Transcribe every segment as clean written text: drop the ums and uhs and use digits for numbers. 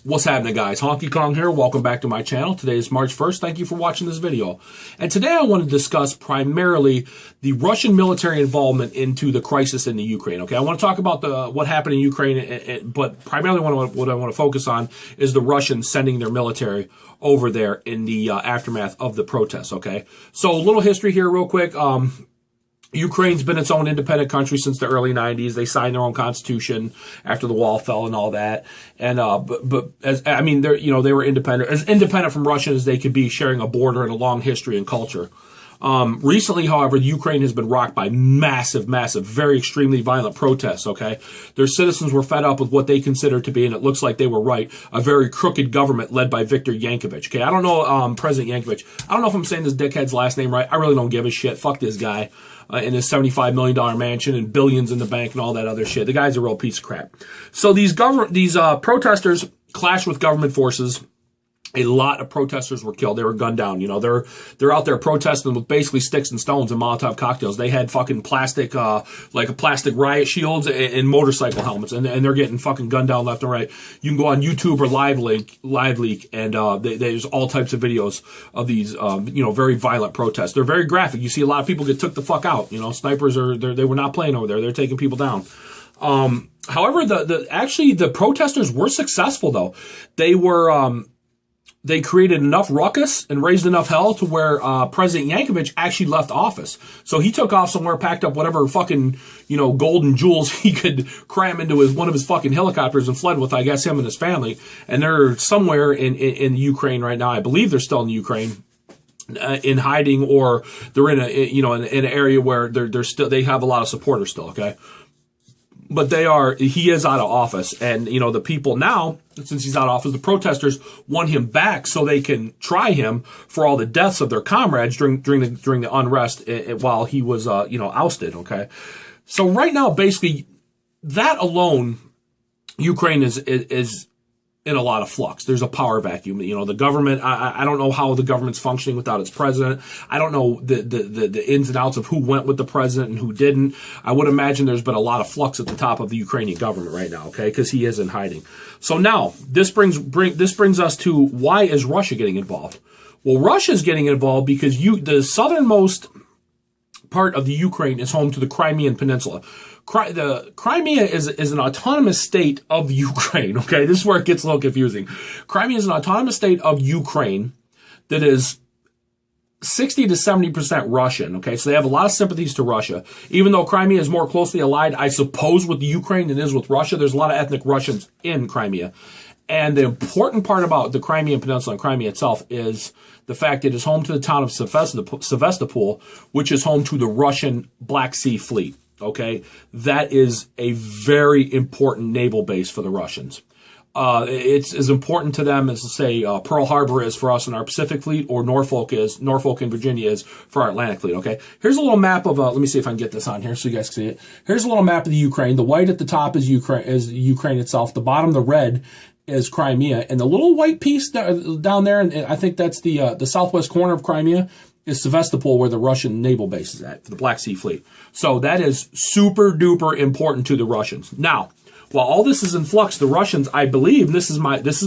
What's happening, guys? Honky Kong here. Welcome back to my channel. Today is March 1st. Thank you for watching this video. And today I want to discuss primarily the Russian military involvement into the crisis in the Ukraine. Okay, I want to talk about what happened in Ukraine, but primarily what I want to focus on is the Russians sending their military over there in the aftermath of the protests. Okay, so a little history here real quick. Ukraine's been its own independent country since the early 90s. They signed their own constitution after the wall fell and all that. And, they were independent, as independent from Russia as they could be, sharing a border and a long history and culture. Recently, however, Ukraine has been rocked by massive, very extremely violent protests, okay? Their citizens were fed up with what they considered to be, and it looks like they were right, a very crooked government led by Viktor Yankovich, okay? I don't know, President Yankovich. I don't know if I'm saying this dickhead's last name right. I really don't give a shit. Fuck this guy. In his $75 million mansion and billions in the bank and all that other shit. The guy's a real piece of crap. So these protesters clashed with government forces. A lot of protesters were killed. They were gunned down. You know, they're out there protesting with basically sticks and stones and Molotov cocktails. They had fucking plastic, plastic riot shields and motorcycle helmets, and they're getting fucking gunned down left and right. You can go on YouTube or LiveLeak, and there's all types of videos of these, very violent protests. They're very graphic. You see a lot of people get took the fuck out. You know, snipers they were not playing over there. They're taking people down. However, the protesters were successful though. They created enough ruckus and raised enough hell to where President Yankovich actually left office. So he took off somewhere, packed up whatever fucking, gold and jewels he could cram into one of his fucking helicopters and fled with, I guess, him and his family. And they're somewhere in Ukraine right now. I believe they're still in Ukraine. In hiding, or they're in in an area where they have a lot of supporters still, okay? But he is out of office, and the people now, since he's out of office, the protesters want him back so they can try him for all the deaths of their comrades during the unrest while he was ousted. Okay, so right now, basically, that alone, Ukraine is in a lot of flux. There's a power vacuum. The government, I don't know how the government's functioning without its president. I don't know the ins and outs of who went with the president and who didn't. I would imagine there's been a lot of flux at the top of the Ukrainian government right now, okay? Because he is in hiding. So now, this brings us to, why is Russia getting involved? Well, Russia's getting involved because the southernmost part of the Ukraine is home to the Crimean Peninsula. The Crimea is an autonomous state of Ukraine, okay? This is where it gets a little confusing. Crimea is an autonomous state of Ukraine that is 60 to 70% Russian, okay? So they have a lot of sympathies to Russia. Even though Crimea is more closely allied, I suppose, with the Ukraine than it is with Russia, there's a lot of ethnic Russians in Crimea. And the important part about the Crimean Peninsula and Crimea itself is the fact that it is home to the town of Sevastopol, which is home to the Russian Black Sea Fleet. Okay, that is a very important naval base for the Russians. It's as important to them as, say, Pearl Harbor is for us in our Pacific Fleet, or Norfolk and Virginia is for our Atlantic Fleet. Okay, here's a little map of. Let me see if I can get this on here so you guys can see it. Here's a little map of the Ukraine. The white at the top is Ukraine itself. The bottom, the red, is Crimea, and the little white piece down there, and I think that's the southwest corner of Crimea, is Sevastopol, where the Russian naval base is at, for the Black Sea Fleet. So that is super duper important to the Russians. Now, while all this is in flux, the Russians, I believe, and this is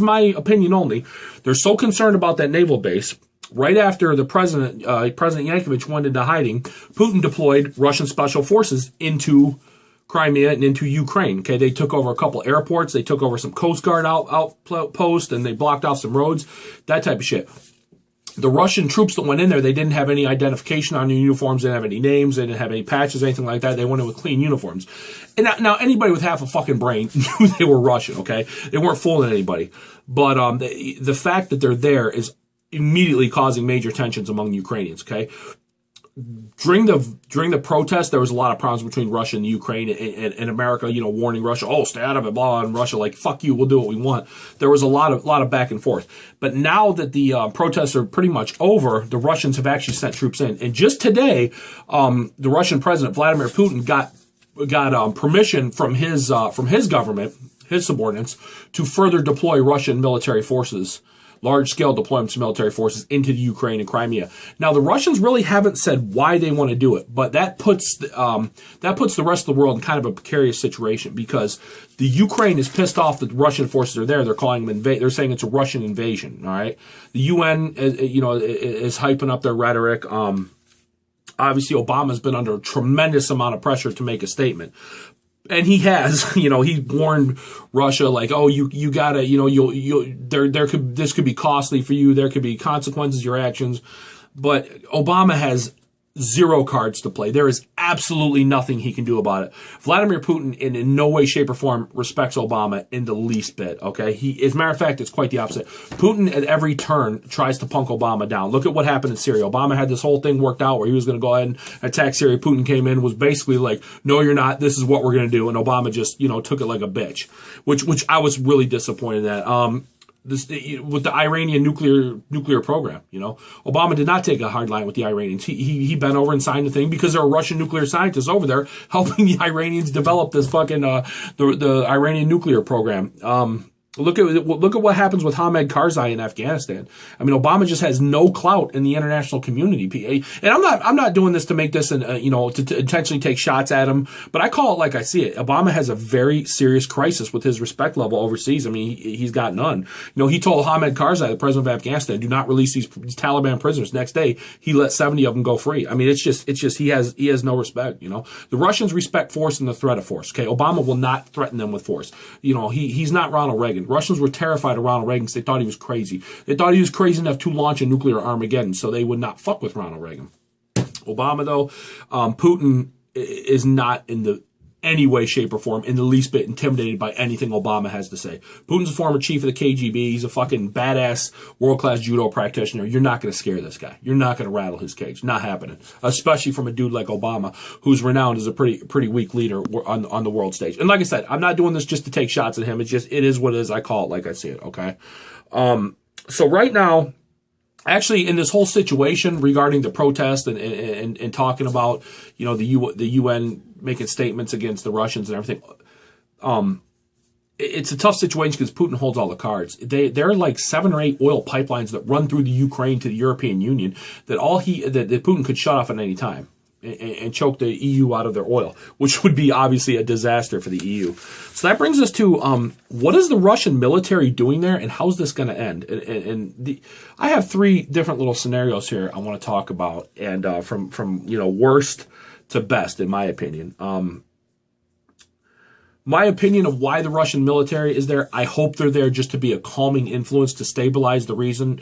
my opinion only, they're so concerned about that naval base. Right after the President Yankovich went into hiding, Putin deployed Russian special forces into Crimea and into Ukraine. Okay, they took over a couple airports, they took over some Coast Guard outposts, and they blocked off some roads, that type of shit. The Russian troops that went in there, they didn't have any identification on their uniforms, they didn't have any names, they didn't have any patches, anything like that. They went in with clean uniforms. And now anybody with half a fucking brain knew they were Russian, okay? They weren't fooling anybody. But the fact that they're there is immediately causing major tensions among Ukrainians, okay? During the protest, there was a lot of problems between Russia and Ukraine, and America, warning Russia, oh, stay out of it, blah, and Russia, like, fuck you, we'll do what we want. There was a lot of back and forth. But now that the protests are pretty much over, the Russians have actually sent troops in. And just today, the Russian President, Vladimir Putin, got permission from his government, his subordinates, to further deploy Russian military forces large-scale deployments of military forces into the Ukraine and Crimea. Now, the Russians really haven't said why they want to do it, but that puts the rest of the world in kind of a precarious situation because the Ukraine is pissed off that the Russian forces are there. They're calling them they're saying it's a Russian invasion. All right, the UN, is hyping up their rhetoric. Obviously, Obama's been under a tremendous amount of pressure to make a statement. And he has, he warned Russia like, oh, you gotta, this could be costly for you. There could be consequences, your actions. But Obama has zero cards to play. There is absolutely nothing he can do about it. Vladimir Putin in no way, shape, or form respects Obama in the least bit, okay? As a matter of fact, it's quite the opposite. Putin at every turn tries to punk Obama down. Look at what happened in Syria. Obama had this whole thing worked out where he was going to go ahead and attack Syria. Putin came in, was basically like, no, you're not. This is what we're going to do. And Obama just, took it like a bitch, which I was really disappointed at. With the Iranian nuclear program, Obama did not take a hard line with the Iranians. He bent over and signed the thing because there are Russian nuclear scientists over there helping the Iranians develop this fucking the Iranian nuclear program. Look at what happens with Hamid Karzai in Afghanistan. I mean, Obama just has no clout in the international community. And I'm not doing this to make this to intentionally take shots at him, but I call it like I see it. Obama has a very serious crisis with his respect level overseas. I mean, he's got none. He told Hamid Karzai, the president of Afghanistan, do not release these Taliban prisoners. Next day, he let 70 of them go free. I mean, it's just he has no respect. The Russians respect force and the threat of force. Okay, Obama will not threaten them with force. He's not Ronald Reagan. Russians were terrified of Ronald Reagan because they thought he was crazy. They thought he was crazy enough to launch a nuclear Armageddon, so they would not fuck with Ronald Reagan. Obama, though, Putin is not in any way, shape, or form in the least bit intimidated by anything Obama has to say. Putin's a former chief of the KGB. He's a fucking badass, world-class judo practitioner. You're not going to scare this guy. You're not going to rattle his cage. Not happening. Especially from a dude like Obama, who's renowned as a pretty weak leader on the world stage. And like I said, I'm not doing this just to take shots at him. It is what it is. I call it like I see it, okay? So right now, actually, in this whole situation regarding the protest and talking about, the UN making statements against the Russians and everything, it's a tough situation because Putin holds all the cards. There are like 7 or 8 oil pipelines that run through the Ukraine to the European Union that that Putin could shut off at any time and choke the EU out of their oil, which would be obviously a disaster for the EU. So that brings us to what is the Russian military doing there, and how's this going to end? I have 3 different little scenarios here I want to talk about, and from worst to best, in my opinion. My opinion of why the Russian military is there, I hope they're there just to be a calming influence to stabilize the region,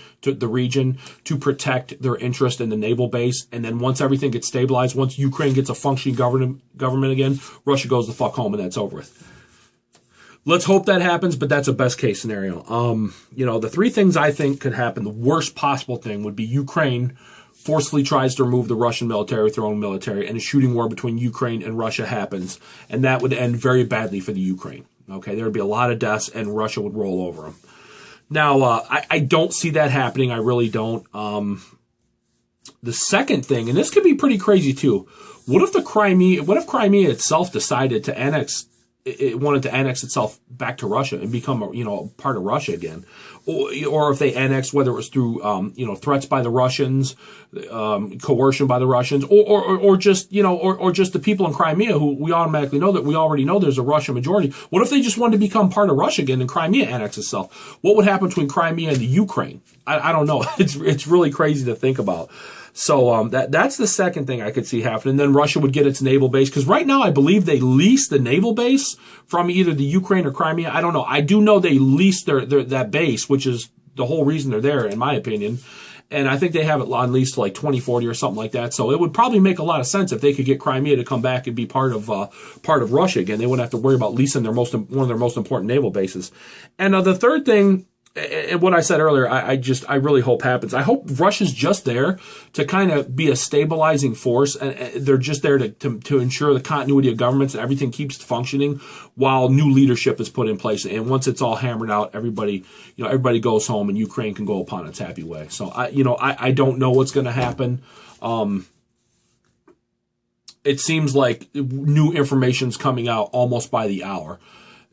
to protect their interest in the naval base. And then once everything gets stabilized, once Ukraine gets a functioning government again, Russia goes the fuck home and that's over with. Let's hope that happens, but that's a best case scenario. The 3 things I think could happen, the worst possible thing would be Ukraine forcefully tries to remove the Russian military with their own military, and a shooting war between Ukraine and Russia happens, and that would end very badly for the Ukraine. Okay, there would be a lot of deaths, and Russia would roll over them. Now, I don't see that happening. I really don't. The second thing, and this could be pretty crazy too. What if Crimea itself decided to it wanted to annex itself back to Russia and become a part of Russia again, or if they annexed, whether it was through threats by the Russians, coercion by the Russians, or just the people in Crimea who we already know there's a Russian majority. What if they just wanted to become part of Russia again and Crimea annex itself? What would happen between Crimea and the Ukraine? I don't know. It's really crazy to think about. So that's the second thing I could see happening. Then Russia would get its naval base, because right now I believe they lease the naval base from either the Ukraine or Crimea. I don't know. I do know they lease that base, which is the whole reason they're there, in my opinion. And I think they have it on lease to like 2040 or something like that. So it would probably make a lot of sense if they could get Crimea to come back and be part of Russia again. They wouldn't have to worry about leasing one of their most important naval bases. And the third thing, and what I said earlier, I really hope happens. I hope Russia's just there to kind of be a stabilizing force, and they're just there to ensure the continuity of governments and everything keeps functioning while new leadership is put in place. And once it's all hammered out, everybody goes home and Ukraine can go upon its happy way. So I don't know what's going to happen. It seems like new information's coming out almost by the hour.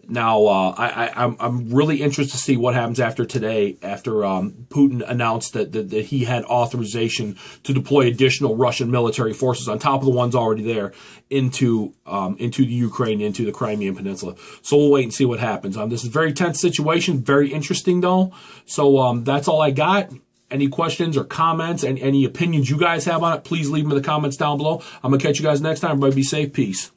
Now, I'm really interested to see what happens after today, after Putin announced that he had authorization to deploy additional Russian military forces on top of the ones already there into the Ukraine, into the Crimean Peninsula. So we'll wait and see what happens. This is a very tense situation, very interesting though. So that's all I got. Any questions or comments and any opinions you guys have on it, please leave them in the comments down below. I'm going to catch you guys next time. Everybody be safe. Peace.